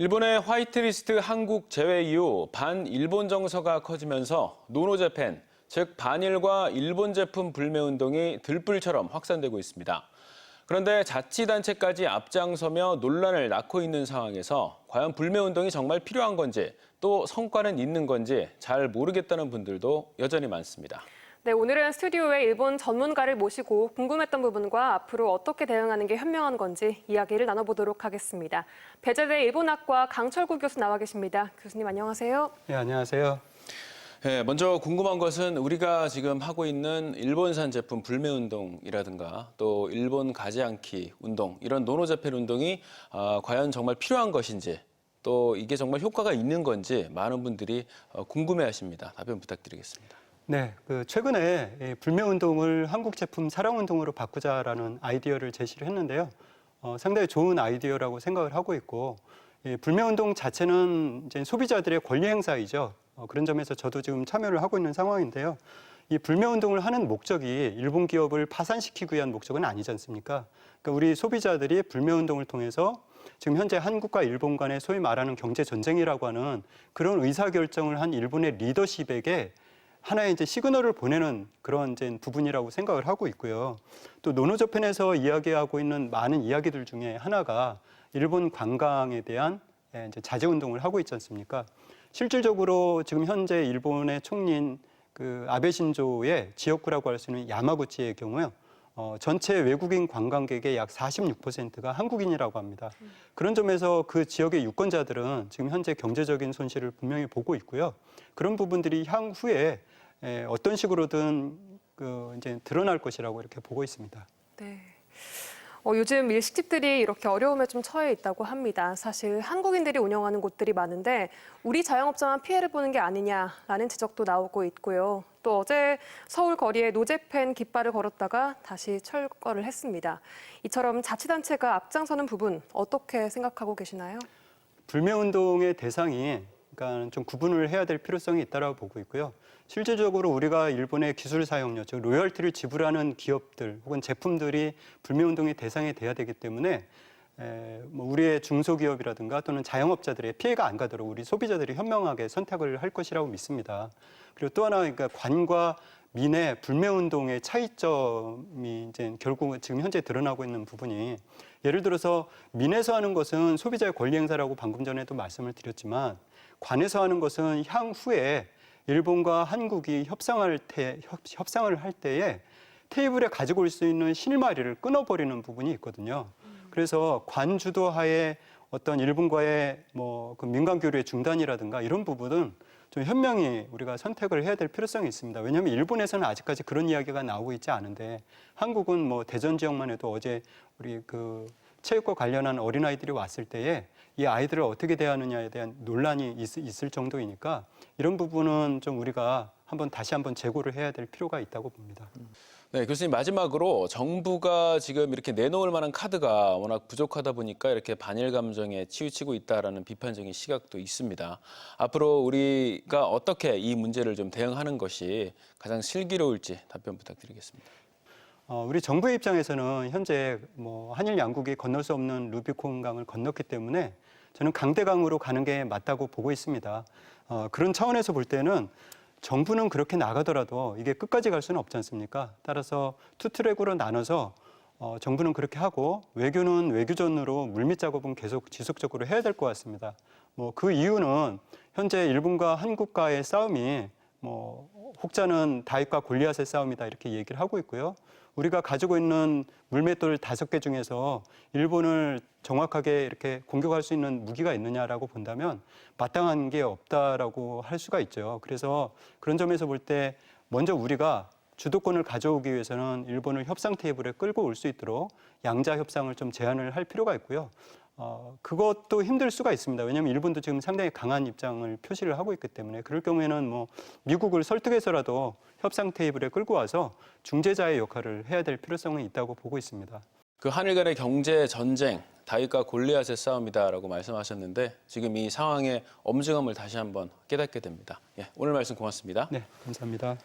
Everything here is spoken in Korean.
일본의 화이트리스트 한국 제외 이후 반일본 정서가 커지면서 노노재팬, 즉 반일과 일본 제품 불매 운동이 들불처럼 확산되고 있습니다. 그런데 자치단체까지 앞장서며 논란을 낳고 있는 상황에서 과연 불매 운동이 정말 필요한 건지 또 성과는 있는 건지 잘 모르겠다는 분들도 여전히 많습니다. 네, 오늘은 스튜디오에 일본 전문가를 모시고 궁금했던 부분과 앞으로 어떻게 대응하는 게 현명한 건지 이야기를 나눠보도록 하겠습니다. 배재대 일본학과 강철구 교수 나와 계십니다. 교수님 안녕하세요. 네, 안녕하세요. 네, 먼저 궁금한 것은 우리가 지금 하고 있는 일본산 제품 불매 운동이라든가 또 일본 가지 않기 운동, 이런 노노재팬 운동이 과연 정말 필요한 것인지 또 이게 정말 효과가 있는 건지 많은 분들이 궁금해하십니다. 답변 부탁드리겠습니다. 네, 최근에 불매 운동을 한국 제품 사랑 운동으로 바꾸자라는 아이디어를 제시를 했는데요. 상당히 좋은 아이디어라고 생각을 하고 있고, 불매 운동 자체는 이제 소비자들의 권리 행사이죠. 그런 점에서 저도 지금 참여를 하고 있는 상황인데요. 이 불매 운동을 하는 목적이 일본 기업을 파산시키기 위한 목적은 아니지 않습니까? 그러니까 우리 소비자들이 불매 운동을 통해서 지금 현재 한국과 일본 간의 소위 말하는 경제 전쟁이라고 하는 그런 의사결정을 한 일본의 리더십에게 하나의 이제 시그널을 보내는 그런 이제 부분이라고 생각을 하고 있고요. 또 노노재팬에서 이야기하고 있는 많은 이야기들 중에 하나가 일본 관광에 대한 이제 자제 운동을 하고 있지 않습니까? 실질적으로 지금 현재 일본의 총리인 아베 신조의 지역구라고 할 수 있는 야마구치의 경우요. 전체 외국인 관광객의 약 46%가 한국인이라고 합니다. 그런 점에서 그 지역의 유권자들은 지금 현재 경제적인 손실을 분명히 보고 있고요. 그런 부분들이 향후에 어떤 식으로든 이제 드러날 것이라고 이렇게 보고 있습니다. 네. 요즘 일식집들이 이렇게 어려움에 좀 처해 있다고 합니다. 사실 한국인들이 운영하는 곳들이 많은데 우리 자영업자만 피해를 보는 게 아니냐라는 지적도 나오고 있고요. 또 어제 서울 거리에 노재팬 깃발을 걸었다가 다시 철거를 했습니다. 이처럼 자치단체가 앞장서는 부분 어떻게 생각하고 계시나요? 불매 운동의 대상이 그러니까 좀 구분을 해야 될 필요성이 있다고 보고 있고요. 실질적으로 우리가 일본의 기술 사용료, 즉 로열티를 지불하는 기업들 혹은 제품들이 불매 운동의 대상이 돼야 되기 때문에 우리의 중소기업이라든가 또는 자영업자들의 피해가 안 가도록 우리 소비자들이 현명하게 선택을 할 것이라고 믿습니다. 그리고 또 하나 그러니까 관과 민의 불매 운동의 차이점이 이제 결국 지금 현재 드러나고 있는 부분이 예를 들어서 민에서 하는 것은 소비자의 권리 행사라고 방금 전에도 말씀을 드렸지만 관에서 하는 것은 향후에 일본과 한국이 협상을 할 때에 테이블에 가지고 올 수 있는 실마리를 끊어버리는 부분이 있거든요. 그래서 관 주도하에 어떤 일본과의 그 민간 교류의 중단이라든가 이런 부분은 좀 현명히 우리가 선택을 해야 될 필요성이 있습니다. 왜냐하면 일본에서는 아직까지 그런 이야기가 나오고 있지 않은데 한국은 대전 지역만 해도 어제 우리 체육과 관련한 어린아이들이 왔을 때에 이 아이들을 어떻게 대하느냐에 대한 논란이 있을 정도이니까 이런 부분은 좀 우리가 다시 한번 재고를 해야 될 필요가 있다고 봅니다. 네, 교수님 마지막으로 정부가 지금 이렇게 내놓을 만한 카드가 워낙 부족하다 보니까 이렇게 반일 감정에 치우치고 있다라는 비판적인 시각도 있습니다. 앞으로 우리가 어떻게 이 문제를 좀 대응하는 것이 가장 슬기로울지 답변 부탁드리겠습니다. 우리 정부의 입장에서는 현재 한일 양국이 건널 수 없는 루비콘 강을 건넜기 때문에 저는 강대강으로 가는 게 맞다고 보고 있습니다. 그런 차원에서 볼 때는 정부는 그렇게 나가더라도 이게 끝까지 갈 수는 없지 않습니까? 따라서 투트랙으로 나눠서 정부는 그렇게 하고 외교는 외교전으로 물밑 작업은 계속 지속적으로 해야 될 것 같습니다. 그 이유는 현재 일본과 한국과의 싸움이 혹자는 다윗과 골리앗의 싸움이다 이렇게 얘기를 하고 있고요. 우리가 가지고 있는 물맷돌 5개 중에서 일본을 정확하게 이렇게 공격할 수 있는 무기가 있느냐라고 본다면 마땅한 게 없다라고 할 수가 있죠. 그래서 그런 점에서 볼 때 먼저 우리가 주도권을 가져오기 위해서는 일본을 협상 테이블에 끌고 올 수 있도록 양자 협상을 좀 제안을 할 필요가 있고요. 그것도 힘들 수가 있습니다. 왜냐하면 일본도 지금 상당히 강한 입장을 표시를 하고 있기 때문에 그럴 경우에는 미국을 설득해서라도 협상 테이블에 끌고 와서 중재자의 역할을 해야 될 필요성은 있다고 보고 있습니다. 한일 간의 경제 전쟁, 다윗과 골리앗의 싸움이다라고 말씀하셨는데 지금 이 상황의 엄중함을 다시 한번 깨닫게 됩니다. 오늘 말씀 고맙습니다. 네, 감사합니다.